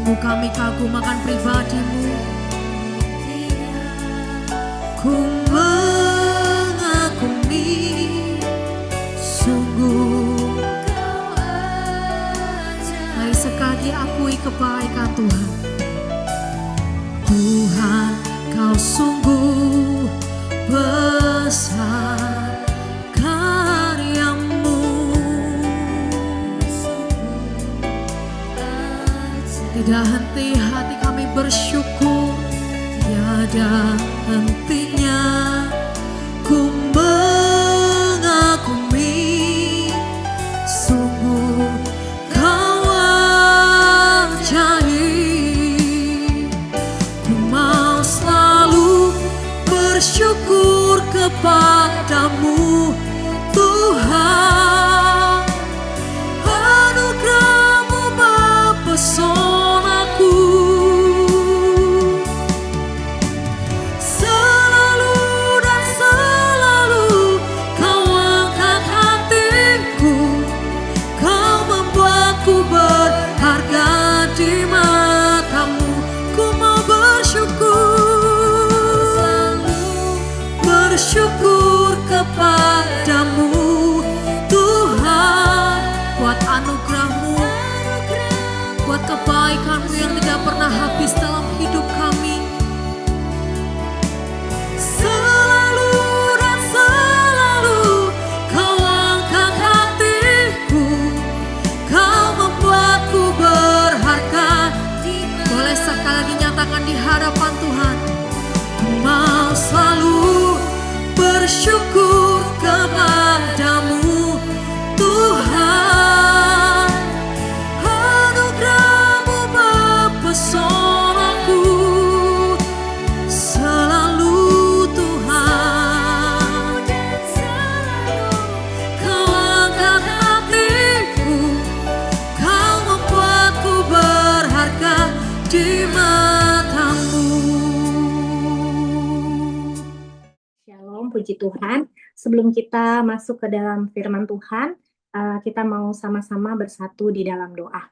Kami kagum akan pribadi-Mu. Ku mengagumi sungguh. Mari sekali akui kebaikan Tuhan. Tuhan, Kau sungguh besar karya-Mu. Tidak henti hati kami bersyukur, tiada hentinya ku mengagumi sungguh Kau ajaib. Ku mau selalu bersyukur kepadamu Tuhan. Anugerah-Mu mempesonaku. Selalu dan selalu Kau angkat hatiku. Kau membuatku berharga di mata-Mu. Ku mau bersyukur, bersyukur kepadamu Tuhan, buat anugerah-Mu, buat kebaikan-Mu yang tidak pernah habis dalam hidup kami. Selalu dan selalu Kau angkat hatiku. Kau membuatku berharga. Boleh sekali lagi nyatakan di hadapan Tuhan. Ku mau selalu bersyukur kepadamu Tuhan. Anugerah-Mu mempesonaku selalu Tuhan. Kau angkat hatiku. Kau membuatku berharga di mata-Mu. Shalom, puji Tuhan. Sebelum kita masuk ke dalam firman Tuhan, kita mau sama-sama bersatu di dalam doa.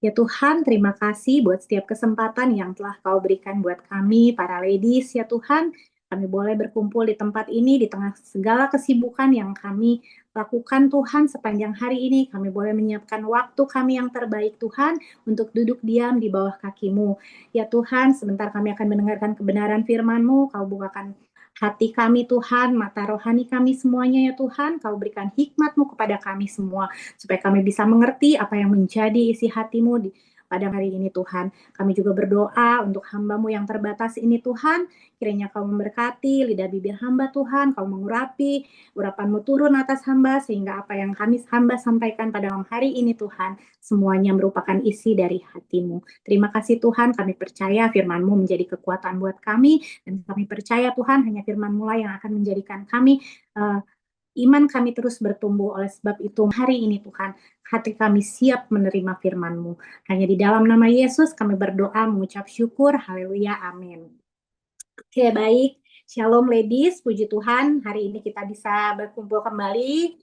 Ya Tuhan, terima kasih buat setiap kesempatan yang telah Kau berikan buat kami, para ladies. Ya Tuhan, kami boleh berkumpul di tempat ini di tengah segala kesibukan yang kami lakukan Tuhan sepanjang hari ini. Kami boleh menyiapkan waktu kami yang terbaik Tuhan untuk duduk diam di bawah kaki-Mu. Ya Tuhan, sebentar kami akan mendengarkan kebenaran firman-Mu. Kau bukakan hati kami Tuhan, mata rohani kami semuanya ya Tuhan. Kau berikan hikmat-Mu kepada kami semua, supaya kami bisa mengerti apa yang menjadi isi hati-Mu pada hari ini Tuhan. Kami juga berdoa untuk hamba-Mu yang terbatas ini Tuhan. Kiranya Kau memberkati lidah bibir hamba Tuhan. Kau mengurapi, urapan-Mu turun atas hamba, sehingga apa yang kami hamba sampaikan pada malam hari ini Tuhan, semuanya merupakan isi dari hati-Mu. Terima kasih Tuhan, kami percaya firman-Mu menjadi kekuatan buat kami, dan kami percaya Tuhan hanya firman-Mu lah yang akan menjadikan kami iman kami terus bertumbuh. Oleh sebab itu hari ini Tuhan, hati kami siap menerima firman-Mu. Hanya di dalam nama Yesus kami berdoa mengucap syukur. Haleluya, amin. Oke, baik. Shalom ladies, puji Tuhan. Hari ini kita bisa berkumpul kembali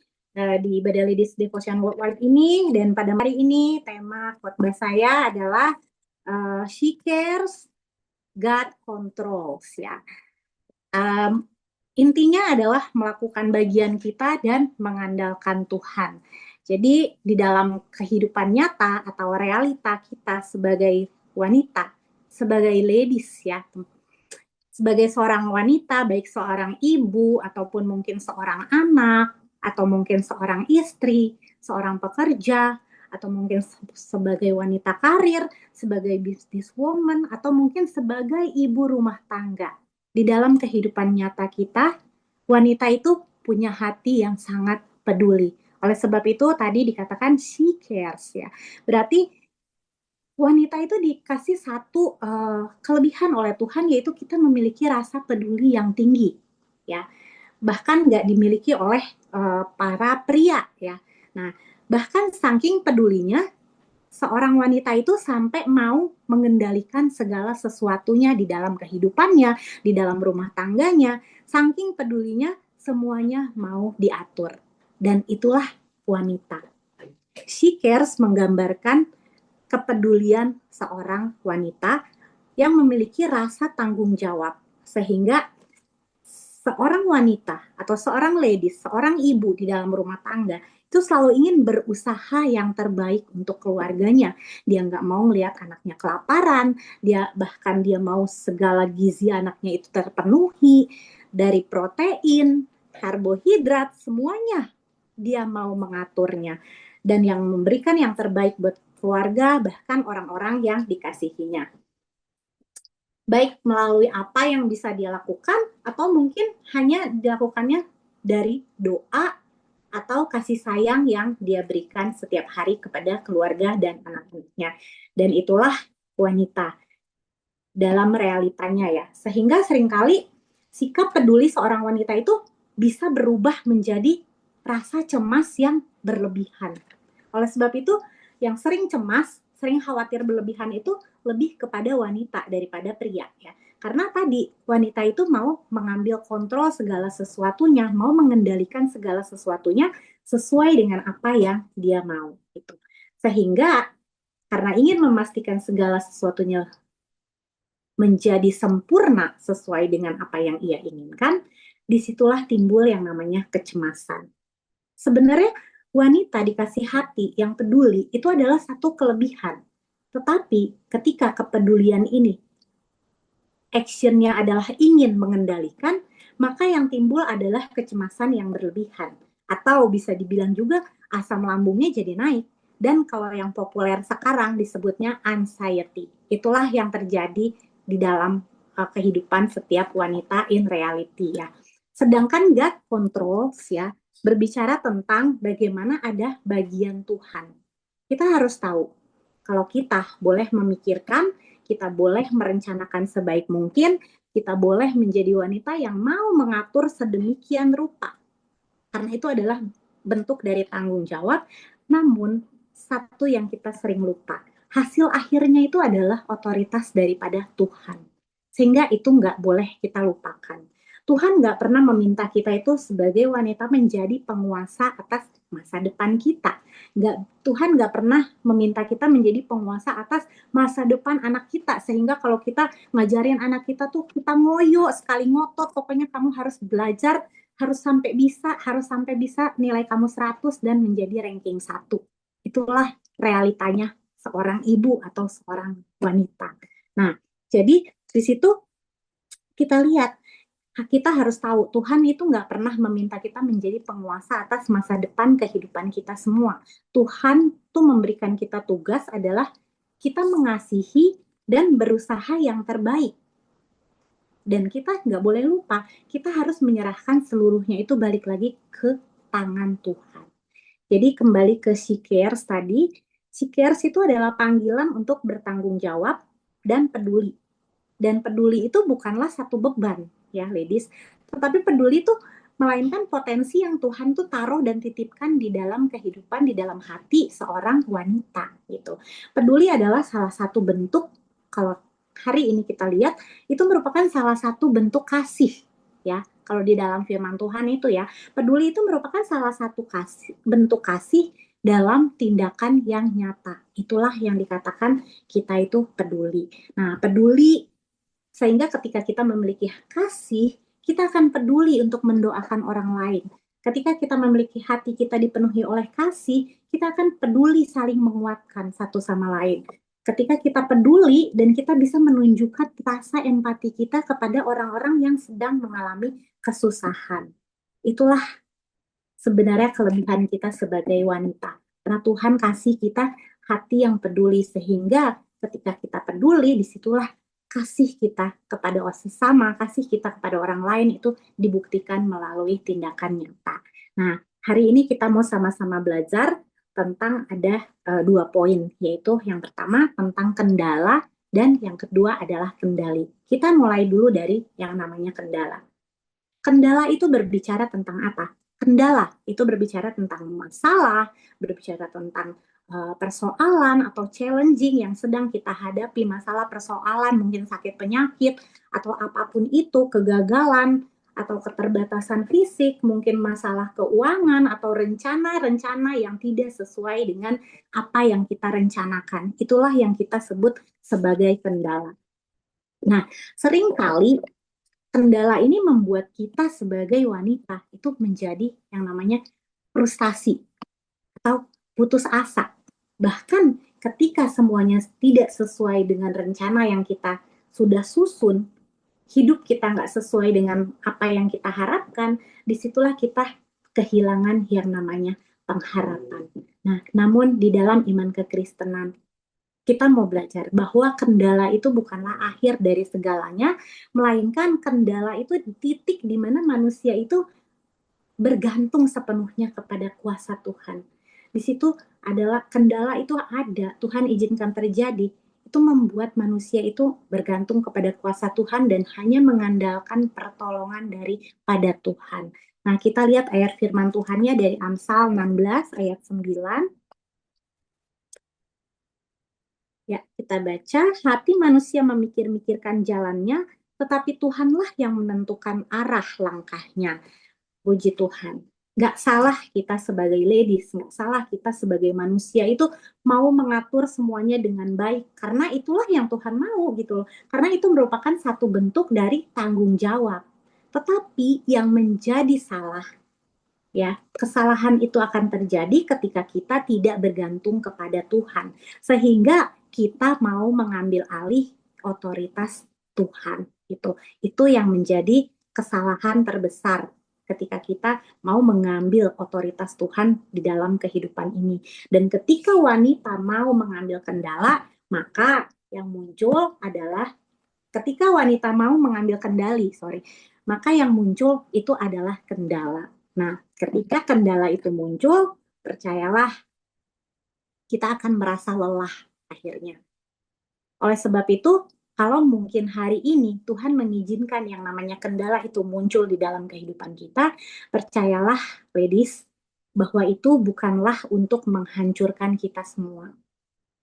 di Ibadah Ladies Devotion Worldwide ini. Dan pada hari ini tema khotbah saya adalah She Cares, God Controls. Ya. Intinya adalah melakukan bagian kita dan mengandalkan Tuhan. Jadi di dalam kehidupan nyata atau realita kita sebagai wanita, sebagai ladies ya, sebagai seorang wanita, baik seorang ibu ataupun mungkin seorang anak, atau mungkin seorang istri, seorang pekerja, atau mungkin sebagai wanita karir, sebagai businesswoman, atau mungkin sebagai ibu rumah tangga. Di dalam kehidupan nyata kita, wanita itu punya hati yang sangat peduli. Oleh sebab itu tadi dikatakan she cares ya. Berarti wanita itu dikasih satu kelebihan oleh Tuhan, yaitu kita memiliki rasa peduli yang tinggi ya. Bahkan nggak dimiliki oleh para pria ya. Nah, bahkan saking pedulinya seorang wanita itu sampai mau mengendalikan segala sesuatunya di dalam kehidupannya, di dalam rumah tangganya. Saking pedulinya, semuanya mau diatur. Dan itulah wanita. She cares menggambarkan kepedulian seorang wanita yang memiliki rasa tanggung jawab, sehingga seorang wanita atau seorang ladies, seorang ibu di dalam rumah tangga itu selalu ingin berusaha yang terbaik untuk keluarganya. Dia nggak mau melihat anaknya kelaparan, dia mau segala gizi anaknya itu terpenuhi, dari protein, karbohidrat, semuanya dia mau mengaturnya. Dan yang memberikan yang terbaik buat keluarga, bahkan orang-orang yang dikasihinya. Baik melalui apa yang bisa dia lakukan, atau mungkin hanya dilakukannya dari doa atau kasih sayang yang dia berikan setiap hari kepada keluarga dan anak-anaknya. Dan itulah wanita dalam realitanya ya. Sehingga seringkali sikap peduli seorang wanita itu bisa berubah menjadi rasa cemas yang berlebihan. Oleh sebab itu, yang sering cemas, sering khawatir berlebihan itu lebih kepada wanita daripada pria ya. Karena tadi wanita itu mau mengambil kontrol segala sesuatunya, mau mengendalikan segala sesuatunya sesuai dengan apa yang dia mau gitu. Sehingga karena ingin memastikan segala sesuatunya menjadi sempurna sesuai dengan apa yang ia inginkan, disitulah timbul yang namanya kecemasan. Sebenarnya wanita dikasih hati yang peduli itu adalah satu kelebihan. Tetapi ketika kepedulian ini actionnya adalah ingin mengendalikan, maka yang timbul adalah kecemasan yang berlebihan. Atau bisa dibilang juga asam lambungnya jadi naik. Dan kalau yang populer sekarang disebutnya anxiety. Itulah yang terjadi di dalam kehidupan setiap wanita in reality ya. Sedangkan God controls ya, berbicara tentang bagaimana ada bagian Tuhan. Kita harus tahu, kalau kita boleh memikirkan, kita boleh merencanakan sebaik mungkin, kita boleh menjadi wanita yang mau mengatur sedemikian rupa. Karena itu adalah bentuk dari tanggung jawab, namun satu yang kita sering lupa, hasil akhirnya itu adalah otoritas daripada Tuhan. Sehingga itu nggak boleh kita lupakan. Tuhan nggak pernah meminta kita itu sebagai wanita menjadi penguasa atas masa depan kita. Tuhan nggak pernah meminta kita menjadi penguasa atas masa depan anak kita. Sehingga kalau kita ngajarin anak kita tuh kita ngoyo sekali ngotot, pokoknya kamu harus belajar, harus sampai bisa nilai kamu 100 dan menjadi ranking 1. Itulah realitanya seorang ibu atau seorang wanita. Nah, jadi di situ kita lihat, kita harus tahu Tuhan itu nggak pernah meminta kita menjadi penguasa atas masa depan kehidupan kita semua. Tuhan tuh memberikan kita tugas adalah kita mengasihi dan berusaha yang terbaik. Dan kita nggak boleh lupa, kita harus menyerahkan seluruhnya itu balik lagi ke tangan Tuhan. Jadi kembali ke She Cares tadi, She Cares itu adalah panggilan untuk bertanggung jawab dan peduli. Dan peduli itu bukanlah satu beban, ya ladies. Tetapi peduli itu melainkan potensi yang Tuhan tuh taruh dan titipkan di dalam kehidupan, di dalam hati seorang wanita gitu. Peduli adalah salah satu bentuk, kalau hari ini kita lihat, itu merupakan salah satu bentuk kasih ya. Kalau di dalam firman Tuhan itu ya, peduli itu merupakan salah satu bentuk kasih dalam tindakan yang nyata. Itulah yang dikatakan kita itu peduli. Nah, peduli sehingga ketika kita memiliki kasih, kita akan peduli untuk mendoakan orang lain. Ketika kita memiliki hati kita dipenuhi oleh kasih, kita akan peduli saling menguatkan satu sama lain. Ketika kita peduli dan kita bisa menunjukkan rasa empati kita kepada orang-orang yang sedang mengalami kesusahan. Itulah sebenarnya kelebihan kita sebagai wanita. Karena Tuhan kasih kita hati yang peduli, sehingga ketika kita peduli, disitulah kasih kita kepada sesama, kasih kita kepada orang lain itu dibuktikan melalui tindakan nyata. Nah, hari ini kita mau sama-sama belajar tentang ada 2 poin, yaitu yang pertama tentang kendala dan yang kedua adalah kendali. Kita mulai dulu dari yang namanya kendala. Kendala itu berbicara tentang apa? Kendala itu berbicara tentang masalah, berbicara tentang persoalan atau challenging yang sedang kita hadapi, masalah persoalan, mungkin sakit penyakit, atau apapun itu, kegagalan, atau keterbatasan fisik, mungkin masalah keuangan atau rencana-rencana yang tidak sesuai dengan apa yang kita rencanakan. Itulah yang kita sebut sebagai kendala. Nah, seringkali kendala ini membuat kita sebagai wanita itu menjadi yang namanya frustasi atau putus asa. Bahkan ketika semuanya tidak sesuai dengan rencana yang kita sudah susun, hidup kita nggak sesuai dengan apa yang kita harapkan, disitulah kita kehilangan yang namanya pengharapan. Nah, namun di dalam iman kekristenan, kita mau belajar bahwa kendala itu bukanlah akhir dari segalanya, melainkan kendala itu di titik di mana manusia itu bergantung sepenuhnya kepada kuasa Tuhan. Di situ adalah kendala itu ada, Tuhan izinkan terjadi, itu membuat manusia itu bergantung kepada kuasa Tuhan dan hanya mengandalkan pertolongan daripada Tuhan. Nah, kita lihat ayat firman Tuhannya dari Amsal 16 ayat 9. Ya, kita baca, hati manusia memikir-mikirkan jalannya, tetapi Tuhanlah yang menentukan arah langkahnya. Puji Tuhan. Gak salah kita sebagai ladies, gak salah kita sebagai manusia itu mau mengatur semuanya dengan baik. Karena itulah yang Tuhan mau gitu loh. Karena itu merupakan satu bentuk dari tanggung jawab. Tetapi yang menjadi salah, ya, kesalahan itu akan terjadi ketika kita tidak bergantung kepada Tuhan. Sehingga kita mau mengambil alih otoritas Tuhan. Itu yang menjadi kesalahan terbesar ketika kita mau mengambil otoritas Tuhan di dalam kehidupan ini. Dan ketika wanita mau mengambil kendala, maka yang muncul adalah ketika wanita mau mengambil maka yang muncul itu adalah kendala. Nah, ketika kendala itu muncul, percayalah kita akan merasa lelah akhirnya. Oleh sebab itu, kalau mungkin hari ini Tuhan mengizinkan yang namanya kendala itu muncul di dalam kehidupan kita, percayalah ladies, bahwa itu bukanlah untuk menghancurkan kita semua.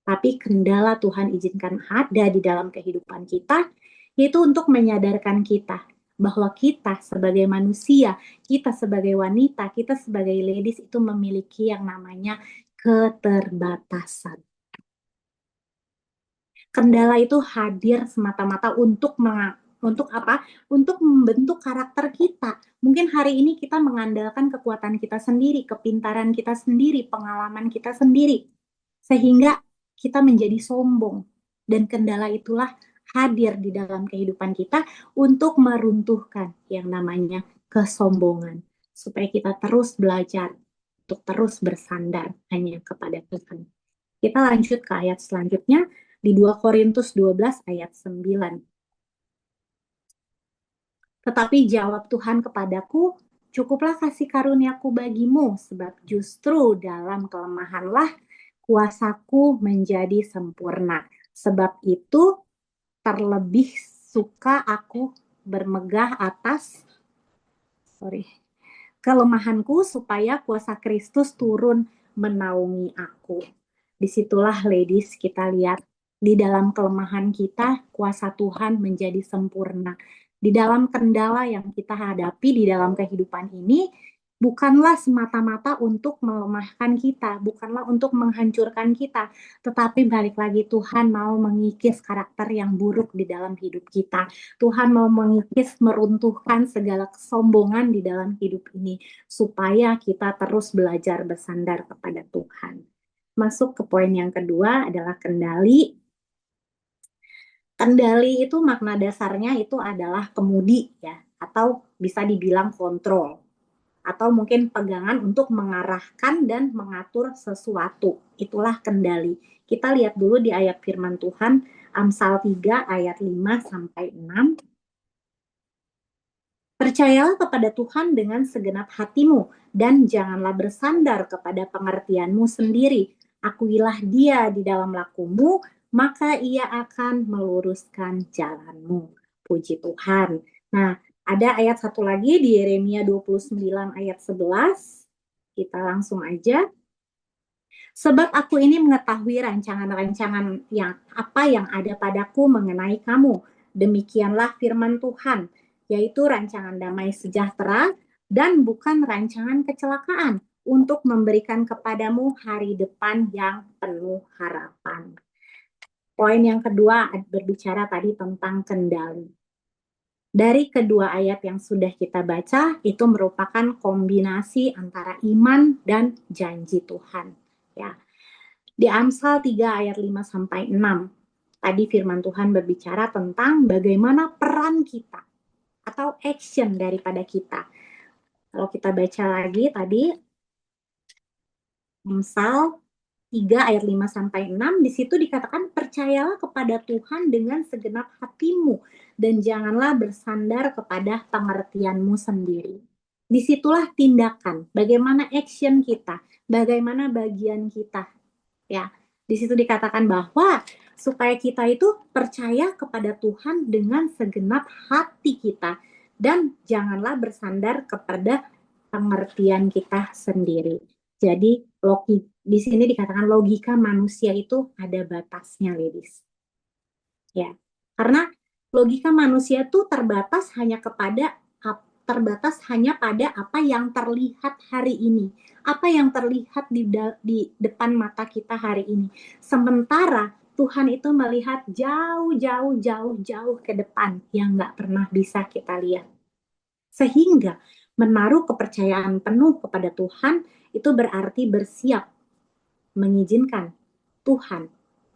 Tapi kendala Tuhan izinkan ada di dalam kehidupan kita, yaitu untuk menyadarkan kita bahwa kita sebagai manusia, kita sebagai wanita, kita sebagai ladies itu memiliki yang namanya keterbatasan. Kendala itu hadir semata-mata untuk apa? Untuk membentuk karakter kita. Mungkin hari ini kita mengandalkan kekuatan kita sendiri, kepintaran kita sendiri, pengalaman kita sendiri. Sehingga kita menjadi sombong. Dan kendala itulah hadir di dalam kehidupan kita untuk meruntuhkan yang namanya kesombongan. Supaya kita terus belajar untuk terus bersandar hanya kepada Tuhan. Kita lanjut ke ayat selanjutnya di 2 Korintus 12 ayat 9. Tetapi jawab Tuhan kepadaku, cukuplah kasih karuniaku bagimu, sebab justru dalam kelemahanlah kuasaku menjadi sempurna. Sebab itu terlebih suka aku bermegah atas kelemahanku supaya kuasa Kristus turun menaungi aku. Disitulah ladies kita lihat di dalam kelemahan kita kuasa Tuhan menjadi sempurna. Di dalam kendala yang kita hadapi di dalam kehidupan ini bukanlah semata-mata untuk melemahkan kita, bukanlah untuk menghancurkan kita, tetapi balik lagi Tuhan mau mengikis karakter yang buruk di dalam hidup kita. Tuhan mau mengikis, meruntuhkan segala kesombongan di dalam hidup ini, supaya kita terus belajar bersandar kepada Tuhan. Masuk ke poin yang kedua adalah kendali. Kendali itu makna dasarnya itu adalah kemudi ya, atau bisa dibilang kontrol. Atau mungkin pegangan untuk mengarahkan dan mengatur sesuatu. Itulah kendali. Kita lihat dulu di ayat firman Tuhan, Amsal 3 ayat 5-6. Percayalah kepada Tuhan dengan segenap hatimu, dan janganlah bersandar kepada pengertianmu sendiri. Akuilah dia di dalam lakumu, maka ia akan meluruskan jalanmu. Puji Tuhan. Nah, ada ayat satu lagi di Yeremia 29 ayat 11. Kita langsung aja. Sebab aku ini mengetahui rancangan-rancangan yang ada padaku mengenai kamu. Demikianlah firman Tuhan. yaitu rancangan damai sejahtera dan bukan rancangan kecelakaan untuk memberikan kepadamu hari depan yang penuh harapan. Poin yang kedua berbicara tadi tentang kendali. Dari kedua ayat yang sudah kita baca, itu merupakan kombinasi antara iman dan janji Tuhan. Ya. Di Amsal 3 ayat 5 sampai 6, tadi firman Tuhan berbicara tentang bagaimana peran kita atau action daripada kita. Kalau kita baca lagi tadi Amsal 3 ayat 5 sampai 6, di situ dikatakan percayalah kepada Tuhan dengan segenap hatimu dan janganlah bersandar kepada pengertianmu sendiri. Disitulah tindakan, bagaimana action kita, bagaimana bagian kita. Ya, di situ dikatakan bahwa supaya kita itu percaya kepada Tuhan dengan segenap hati kita dan janganlah bersandar kepada pengertian kita sendiri. Jadi di sini dikatakan logika manusia itu ada batasnya, ladies. Ya, karena logika manusia itu terbatas hanya pada apa yang terlihat hari ini, apa yang terlihat di depan mata kita hari ini. Sementara Tuhan itu melihat jauh ke depan yang nggak pernah bisa kita lihat. Sehingga menaruh kepercayaan penuh kepada Tuhan itu berarti bersiap mengizinkan Tuhan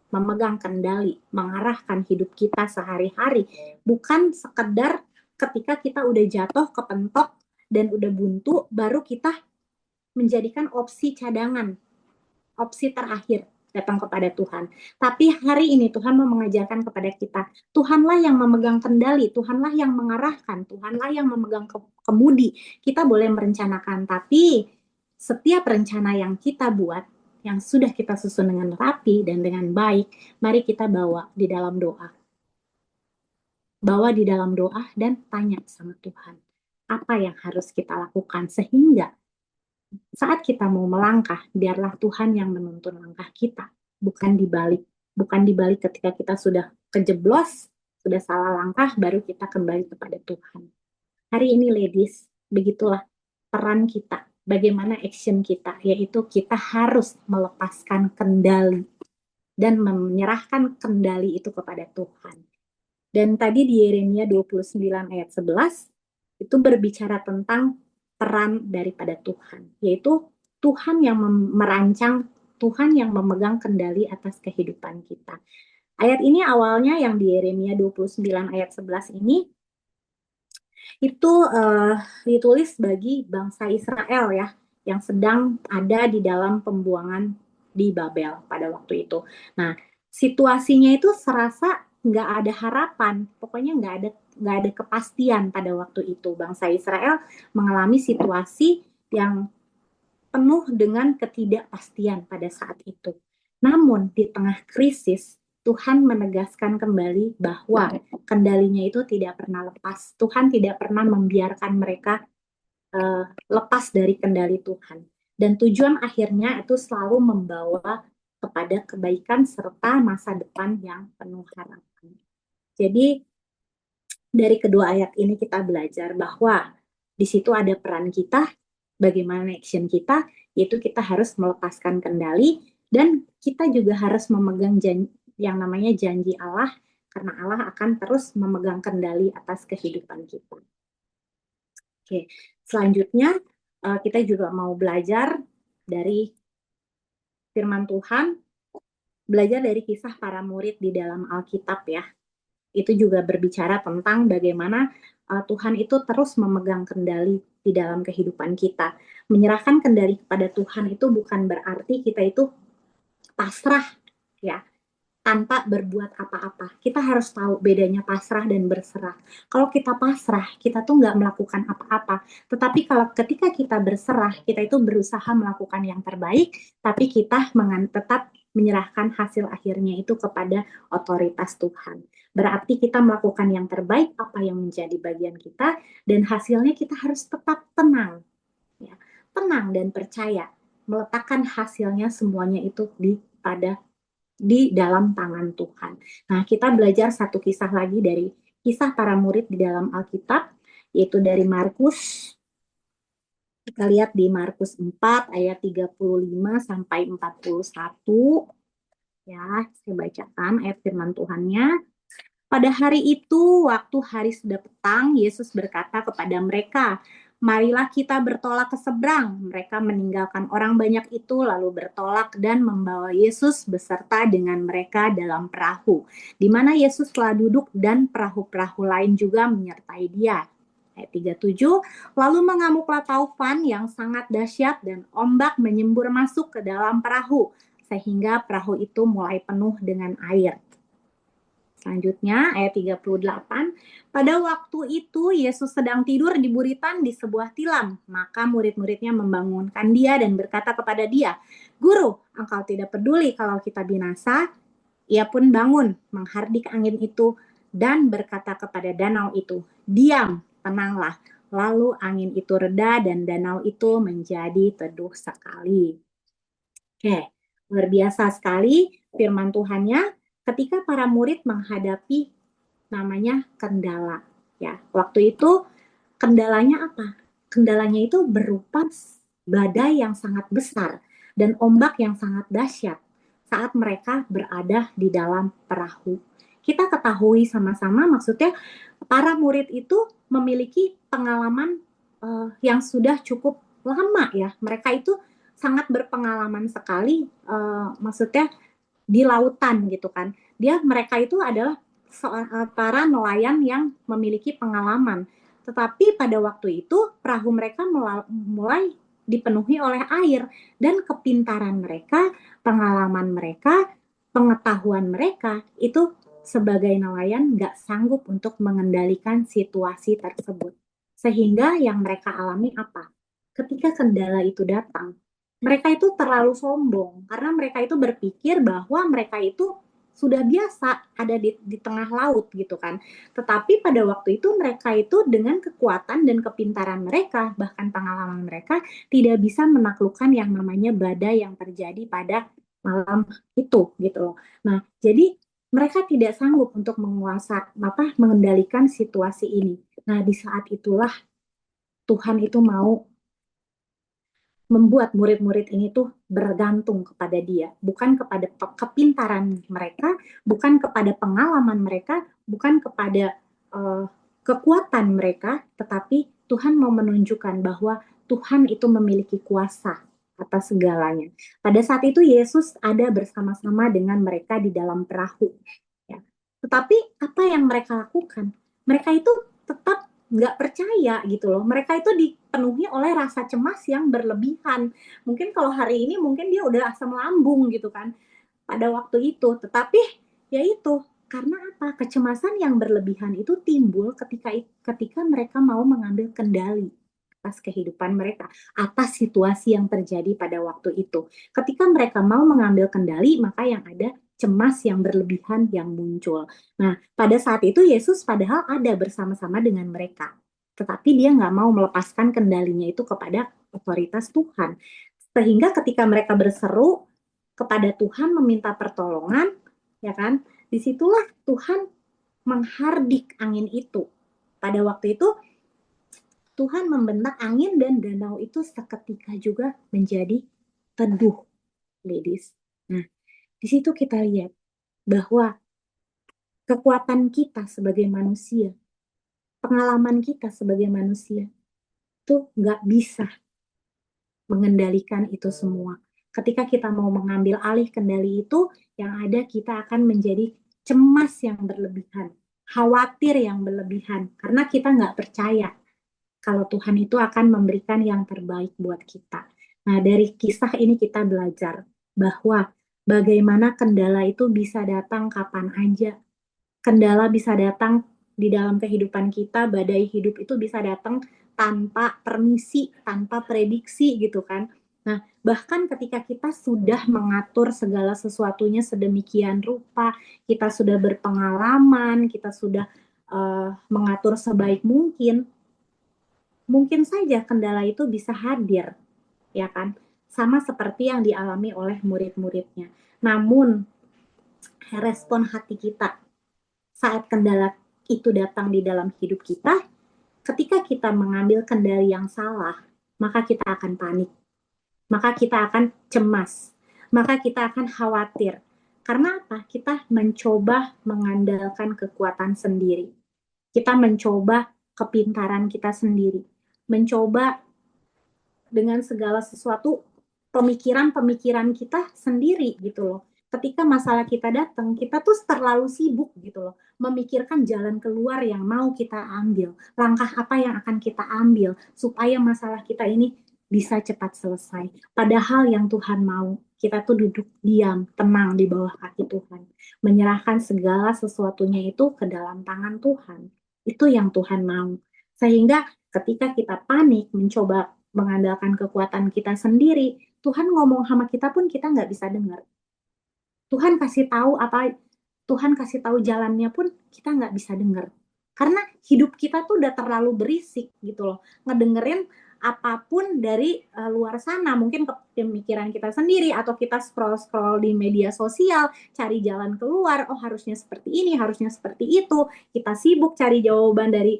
memegang kendali, mengarahkan hidup kita sehari-hari, bukan sekedar ketika kita udah jatuh kepentok dan udah buntu, baru kita menjadikan opsi cadangan, opsi terakhir datang kepada Tuhan. Tapi hari ini Tuhan mau mengajarkan kepada kita, Tuhanlah yang memegang kendali, Tuhanlah yang mengarahkan, Tuhanlah yang memegang kemudi. Kita boleh merencanakan, tapi setiap rencana yang kita buat, yang sudah kita susun dengan rapi dan dengan baik, mari kita bawa di dalam doa. Bawa di dalam doa dan tanya sama Tuhan, apa yang harus kita lakukan sehingga saat kita mau melangkah, biarlah Tuhan yang menuntun langkah kita, bukan dibalik ketika kita sudah kejeblos, sudah salah langkah, baru kita kembali kepada Tuhan. Hari ini, ladies, begitulah peran kita, bagaimana action kita, yaitu kita harus melepaskan kendali dan menyerahkan kendali itu kepada Tuhan. Dan tadi di Yeremia 29 ayat 11, itu berbicara tentang peran daripada Tuhan, yaitu Tuhan yang merancang, Tuhan yang memegang kendali atas kehidupan kita. Ayat ini awalnya yang di Yeremia 29 ayat 11 ini itu ditulis bagi bangsa Israel ya, yang sedang ada di dalam pembuangan di Babel pada waktu itu. Nah, situasinya itu serasa nggak ada harapan, pokoknya nggak ada kepastian pada waktu itu. Bangsa Israel mengalami situasi yang penuh dengan ketidakpastian pada saat itu. Namun di tengah krisis, Tuhan menegaskan kembali bahwa kendalinya itu tidak pernah lepas. Tuhan tidak pernah membiarkan mereka lepas dari kendali Tuhan. Dan tujuan akhirnya itu selalu membawa kepada kebaikan serta masa depan yang penuh harapan. Jadi dari kedua ayat ini kita belajar bahwa di situ ada peran kita, bagaimana action kita, yaitu kita harus melepaskan kendali dan kita juga harus memegang yang namanya janji Allah, karena Allah akan terus memegang kendali atas kehidupan kita. Oke, selanjutnya kita juga mau belajar dari firman Tuhan, belajar dari kisah para murid di dalam Alkitab ya. Itu juga berbicara tentang bagaimana Tuhan itu terus memegang kendali di dalam kehidupan kita. Menyerahkan kendali kepada Tuhan itu bukan berarti kita itu pasrah ya, tanpa berbuat apa-apa. Kita harus tahu bedanya pasrah dan berserah. Kalau kita pasrah, kita tuh nggak melakukan apa-apa. Tetapi kalau ketika kita berserah, kita itu berusaha melakukan yang terbaik, tapi kita tetap menyerahkan hasil akhirnya itu kepada otoritas Tuhan. Berarti kita melakukan yang terbaik, apa yang menjadi bagian kita, dan hasilnya kita harus tetap tenang. Ya. Tenang dan percaya, meletakkan hasilnya semuanya itu di dalam tangan Tuhan. Nah, kita belajar satu kisah lagi dari kisah para murid di dalam Alkitab. yaitu dari Markus. Kita lihat di Markus 4 ayat 35 sampai 41. Ya, saya bacakan ayat firman Tuhannya. Pada hari itu, waktu hari sudah petang, Yesus berkata kepada mereka, "Marilah kita bertolak ke seberang." Mereka meninggalkan orang banyak itu, lalu bertolak dan membawa Yesus beserta dengan mereka dalam perahu, di mana Yesus telah duduk dan perahu-perahu lain juga menyertai dia. Ayat 37, lalu mengamuklah taufan yang sangat dahsyat dan ombak menyembur masuk ke dalam perahu, sehingga perahu itu mulai penuh dengan air. Selanjutnya ayat 38, pada waktu itu Yesus sedang tidur di buritan di sebuah tilam. Maka murid-muridnya membangunkan dia dan berkata kepada dia, "Guru, engkau tidak peduli kalau kita binasa?" Ia pun bangun, menghardik angin itu dan berkata kepada danau itu, "Diam, tenanglah." Lalu angin itu reda dan danau itu menjadi teduh sekali. Oke, luar biasa sekali firman Tuhannya ketika para murid menghadapi namanya kendala. Ya, waktu itu kendalanya apa? Kendalanya itu berupa badai yang sangat besar dan ombak yang sangat dahsyat saat mereka berada di dalam perahu. Kita ketahui sama-sama, maksudnya para murid itu memiliki pengalaman yang sudah cukup lama ya. Mereka itu sangat berpengalaman sekali, maksudnya di lautan gitu kan. Mereka itu adalah para nelayan yang memiliki pengalaman. Tetapi pada waktu itu perahu mereka mulai dipenuhi oleh air, dan kepintaran mereka, pengalaman mereka, pengetahuan mereka itu sebagai nelayan nggak sanggup untuk mengendalikan situasi tersebut. Sehingga yang mereka alami apa? Ketika kendala itu datang, mereka itu terlalu sombong karena mereka itu berpikir bahwa mereka itu sudah biasa ada di tengah laut gitu kan. Tetapi pada waktu itu mereka itu dengan kekuatan dan kepintaran mereka, bahkan pengalaman mereka, tidak bisa menaklukkan yang namanya badai yang terjadi pada malam itu gitu loh. Nah, jadi mereka tidak sanggup untuk mengendalikan situasi ini. Nah, di saat itulah Tuhan itu mau membuat murid-murid ini tuh bergantung kepada dia, bukan kepada kepintaran mereka, bukan kepada pengalaman mereka, bukan kepada kekuatan mereka, tetapi Tuhan mau menunjukkan bahwa Tuhan itu memiliki kuasa atas segalanya. Pada saat itu Yesus ada bersama-sama dengan mereka di dalam perahu. Ya. Tetapi apa yang mereka lakukan? Mereka itu tetap nggak percaya gitu loh. Mereka itu dipenuhi oleh rasa cemas yang berlebihan. Mungkin kalau hari ini mungkin dia udah asam lambung gitu kan pada waktu itu. Tetapi ya itu, karena apa? Kecemasan yang berlebihan itu timbul ketika mereka mau mengambil kendali atas kehidupan mereka, atas situasi yang terjadi pada waktu itu. Ketika mereka mau mengambil kendali, maka yang ada cemas yang berlebihan yang muncul. Nah, pada saat itu Yesus padahal ada bersama-sama dengan mereka. Tetapi dia nggak mau melepaskan kendalinya itu kepada otoritas Tuhan. Sehingga ketika mereka berseru kepada Tuhan meminta pertolongan, ya kan, disitulah Tuhan menghardik angin itu. Pada waktu itu Tuhan membentak angin dan danau itu seketika juga menjadi teduh, ladies. Nah, di situ kita lihat bahwa kekuatan kita sebagai manusia, pengalaman kita sebagai manusia, itu nggak bisa mengendalikan itu semua. Ketika kita mau mengambil alih kendali itu, yang ada kita akan menjadi cemas yang berlebihan, khawatir yang berlebihan, karena kita nggak percaya kalau Tuhan itu akan memberikan yang terbaik buat kita. Nah, dari kisah ini kita belajar bahwa bagaimana kendala itu bisa datang kapan aja. Kendala bisa datang di dalam kehidupan kita, badai hidup itu bisa datang tanpa permisi, tanpa prediksi gitu kan. Nah, bahkan ketika kita sudah mengatur segala sesuatunya sedemikian rupa, kita sudah berpengalaman, kita sudah mengatur sebaik mungkin, mungkin saja kendala itu bisa hadir, ya kan? Sama seperti yang dialami oleh murid-muridnya. Namun, respon hati kita saat kendala itu datang di dalam hidup kita, Ketika kita mengambil kendali yang salah, maka kita akan panik, maka kita akan cemas, maka kita akan khawatir. Karena apa? Kita mencoba mengandalkan kekuatan sendiri. Kita mencoba kepintaran kita sendiri. Mencoba dengan segala sesuatu pemikiran-pemikiran kita sendiri gitu loh. Ketika masalah kita datang, kita tuh terlalu sibuk gitu loh, memikirkan jalan keluar yang mau kita ambil, langkah apa yang akan kita ambil supaya masalah kita ini bisa cepat selesai. Padahal yang Tuhan mau, kita tuh duduk diam, tenang di bawah kaki Tuhan, menyerahkan segala sesuatunya itu ke dalam tangan Tuhan. Itu yang Tuhan mau. Sehingga ketika kita panik, mencoba mengandalkan kekuatan kita sendiri, Tuhan ngomong sama kita pun kita nggak bisa dengar. Tuhan kasih tahu apa, Tuhan kasih tahu jalannya pun kita nggak bisa dengar. Karena hidup kita tuh udah terlalu berisik gitu loh. Ngedengerin apapun dari luar sana, mungkin ke pemikiran kita sendiri, atau kita scroll-scroll di media sosial, cari jalan keluar, oh harusnya seperti ini, harusnya seperti itu. Kita sibuk cari jawaban dari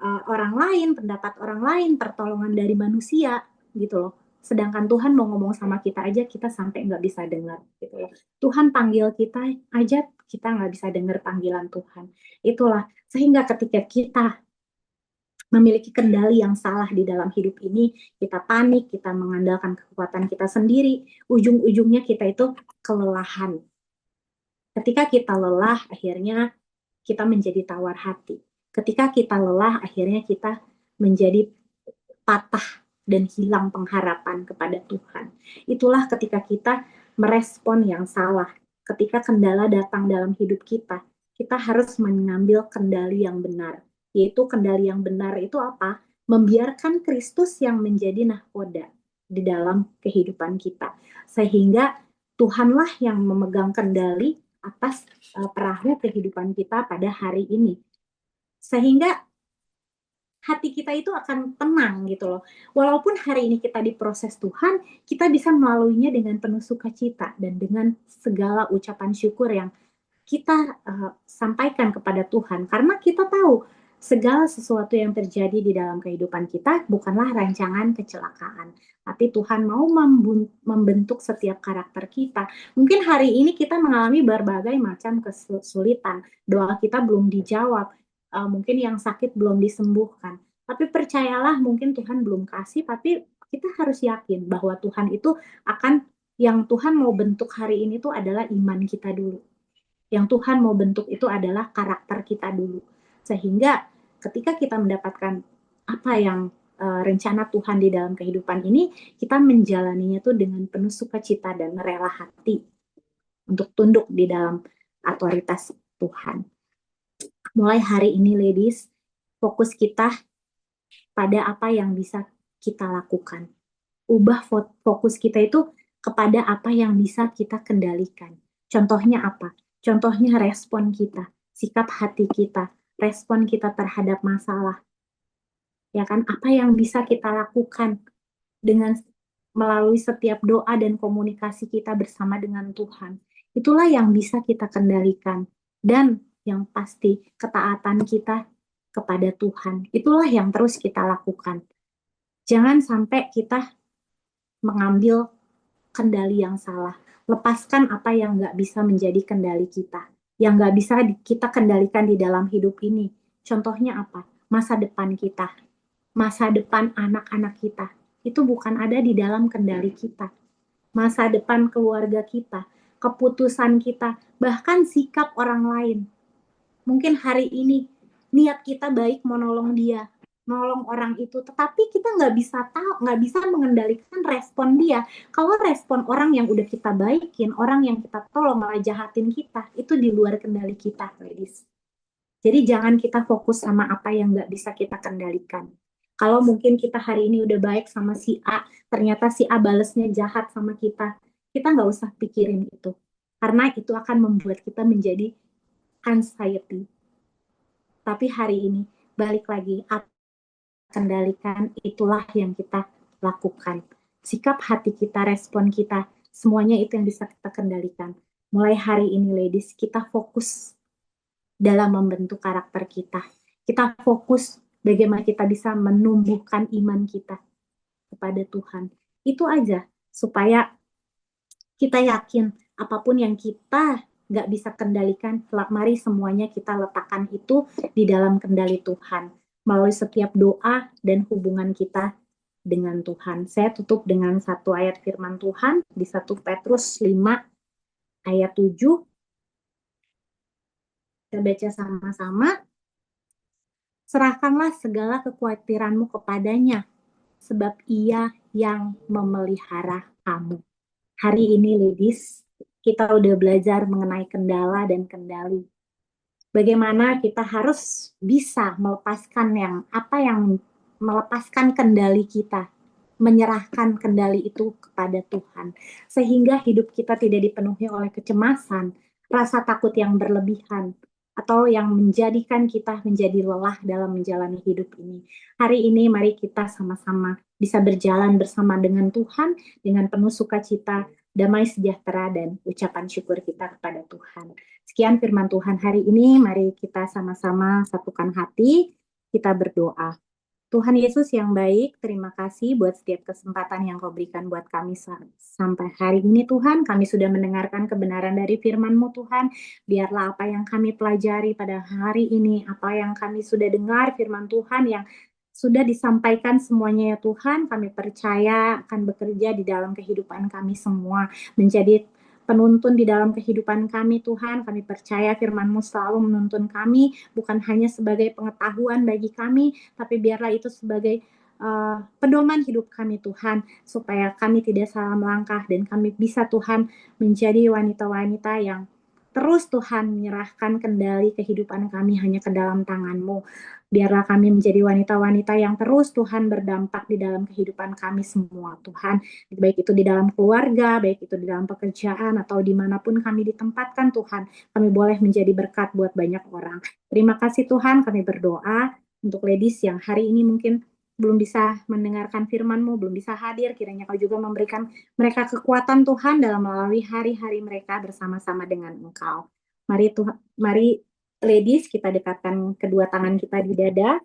orang lain, pendapat orang lain, pertolongan dari manusia gitu loh. Sedangkan Tuhan mau ngomong sama kita aja, kita sampai nggak bisa dengar gitu loh. Tuhan panggil kita aja, kita nggak bisa dengar panggilan Tuhan. Itulah, sehingga ketika kita memiliki kendali yang salah di dalam hidup ini, kita panik, kita mengandalkan kekuatan kita sendiri, ujung-ujungnya kita itu kelelahan. Ketika kita lelah, akhirnya kita menjadi tawar hati. Ketika kita lelah, akhirnya kita menjadi patah dan hilang pengharapan kepada Tuhan. Itulah ketika kita merespon yang salah. Ketika kendala datang dalam hidup kita, kita harus mengambil kendali yang benar. Yaitu kendali yang benar itu apa? Membiarkan Kristus yang menjadi nahkoda di dalam kehidupan kita. Sehingga Tuhanlah yang memegang kendali atas perahu kehidupan kita pada hari ini. Sehingga hati kita itu akan tenang gitu loh. Walaupun hari ini kita diproses Tuhan, kita bisa melaluinya dengan penuh sukacita dan dengan segala ucapan syukur yang kita sampaikan kepada Tuhan. Karena kita tahu segala sesuatu yang terjadi di dalam kehidupan kita bukanlah rancangan kecelakaan. Tapi Tuhan mau membentuk setiap karakter kita. Mungkin hari ini kita mengalami berbagai macam kesulitan. Doa kita belum dijawab. Mungkin yang sakit belum disembuhkan. Tapi percayalah, mungkin Tuhan belum kasih, tapi kita harus yakin bahwa Tuhan itu akan, yang Tuhan mau bentuk hari ini tuh adalah iman kita dulu. Yang Tuhan mau bentuk itu adalah karakter kita dulu. Sehingga ketika kita mendapatkan apa yang rencana Tuhan di dalam kehidupan ini, kita menjalaninya tuh dengan penuh sukacita dan rela hati untuk tunduk di dalam otoritas Tuhan. Mulai hari ini, ladies, fokus kita pada apa yang bisa kita lakukan. Ubah fokus kita itu kepada apa yang bisa kita kendalikan. Contohnya apa? Contohnya respon kita, sikap hati kita, respon kita terhadap masalah. Ya kan? Apa yang bisa kita lakukan dengan melalui setiap doa dan komunikasi kita bersama dengan Tuhan. Itulah yang bisa kita kendalikan. Dan yang pasti ketaatan kita kepada Tuhan. Itulah yang terus kita lakukan. Jangan sampai kita mengambil kendali yang salah. Lepaskan apa yang nggak bisa menjadi kendali kita. Yang nggak bisa kita kendalikan di dalam hidup ini. Contohnya apa? Masa depan kita. Masa depan anak-anak kita. Itu bukan ada di dalam kendali kita. Masa depan keluarga kita. Keputusan kita. Bahkan sikap orang lain. Mungkin hari ini niat kita baik mau nolong dia, nolong orang itu, tetapi kita nggak bisa tahu, nggak bisa mengendalikan respon dia. Kalau respon orang yang udah kita baikin, orang yang kita tolong malah jahatin kita, itu di luar kendali kita, ladies. Jadi jangan kita fokus sama apa yang nggak bisa kita kendalikan. Kalau mungkin kita hari ini udah baik sama si A, ternyata si A balesnya jahat sama kita nggak usah pikirin itu. Karena itu akan membuat kita menjadi anxiety. Tapi hari ini, balik lagi, kendalikan, itulah yang kita lakukan. Sikap hati kita, respon kita, semuanya itu yang bisa kita kendalikan. Mulai hari ini, ladies, kita fokus dalam membentuk karakter kita. Kita fokus bagaimana kita bisa menumbuhkan iman kita kepada Tuhan. Itu aja, supaya kita yakin apapun yang kita nggak bisa kendalikan, mari semuanya kita letakkan itu di dalam kendali Tuhan melalui setiap doa dan hubungan kita dengan Tuhan. Saya tutup dengan satu ayat firman Tuhan di 1 Petrus 5 ayat 7. Kita baca sama-sama. Serahkanlah segala kekhawatiranmu kepadanya, sebab Ia yang memelihara kamu. Hari ini, ladies, kita udah belajar mengenai kendala dan kendali. Bagaimana kita harus bisa melepaskan melepaskan kendali kita, menyerahkan kendali itu kepada Tuhan, sehingga hidup kita tidak dipenuhi oleh kecemasan, rasa takut yang berlebihan, atau yang menjadikan kita menjadi lelah dalam menjalani hidup ini. Hari ini mari kita sama-sama bisa berjalan bersama dengan Tuhan dengan penuh sukacita, damai sejahtera, dan ucapan syukur kita kepada Tuhan. Sekian firman Tuhan hari ini, mari kita sama-sama satukan hati, kita berdoa. Tuhan Yesus yang baik, terima kasih buat setiap kesempatan yang Kau berikan buat kami sampai hari ini Tuhan. Kami sudah mendengarkan kebenaran dari firman-Mu Tuhan. Biarlah apa yang kami pelajari pada hari ini, apa yang kami sudah dengar firman Tuhan yang sudah disampaikan semuanya ya Tuhan, kami percaya akan bekerja di dalam kehidupan kami semua, menjadi penuntun di dalam kehidupan kami Tuhan. Kami percaya firman-Mu selalu menuntun kami, bukan hanya sebagai pengetahuan bagi kami, tapi biarlah itu sebagai pedoman hidup kami Tuhan, supaya kami tidak salah melangkah dan kami bisa Tuhan menjadi wanita-wanita yang terus Tuhan menyerahkan kendali kehidupan kami hanya ke dalam tangan-Mu. Biarlah kami menjadi wanita-wanita yang terus Tuhan berdampak di dalam kehidupan kami semua Tuhan. Baik itu di dalam keluarga, baik itu di dalam pekerjaan, atau dimanapun kami ditempatkan Tuhan. Kami boleh menjadi berkat buat banyak orang. Terima kasih Tuhan, kami berdoa untuk ladies yang hari ini mungkin belum bisa mendengarkan firman-Mu, belum bisa hadir. Kiranya Kau juga memberikan mereka kekuatan Tuhan dalam melalui hari-hari mereka bersama-sama dengan Engkau. Mari Tuhan, mari ladies, kita dekatkan kedua tangan kita di dada.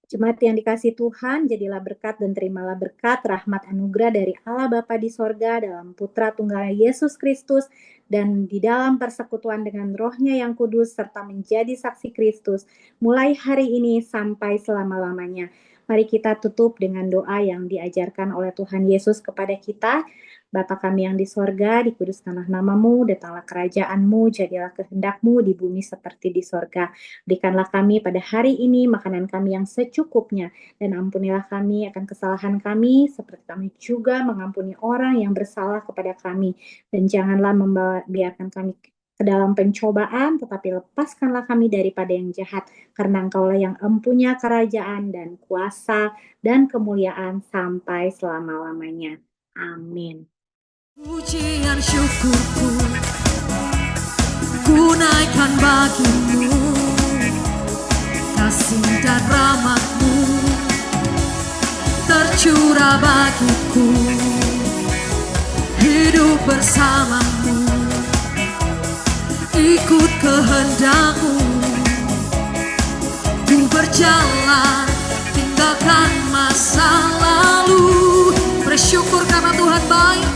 Jemaat yang dikasih Tuhan, jadilah berkat dan terimalah berkat, rahmat anugerah dari Allah Bapa di sorga, dalam Putra Tunggal Yesus Kristus, dan di dalam persekutuan dengan Roh-Nya yang kudus, serta menjadi saksi Kristus, mulai hari ini sampai selama-lamanya. Mari kita tutup dengan doa yang diajarkan oleh Tuhan Yesus kepada kita. Bapa kami yang di sorga, dikuduskanlah nama-Mu, datanglah kerajaan-Mu, jadilah kehendak-Mu di bumi seperti di sorga. Berikanlah kami pada hari ini makanan kami yang secukupnya, dan ampunilah kami akan kesalahan kami, seperti kami juga mengampuni orang yang bersalah kepada kami. Dan janganlah biarkan kami ke dalam pencobaan, tetapi lepaskanlah kami daripada yang jahat, karena Engkaulah yang empunya kerajaan dan kuasa dan kemuliaan sampai selama-lamanya. Amin. Pujian syukurku ku naikkan bagi-Mu, kasih dan rahmat-Mu tercurah bagiku, hidup bersama-Mu, ikut kehendak-Mu, ku berjalan tinggalkan masa lalu, bersyukur karena Tuhan baik.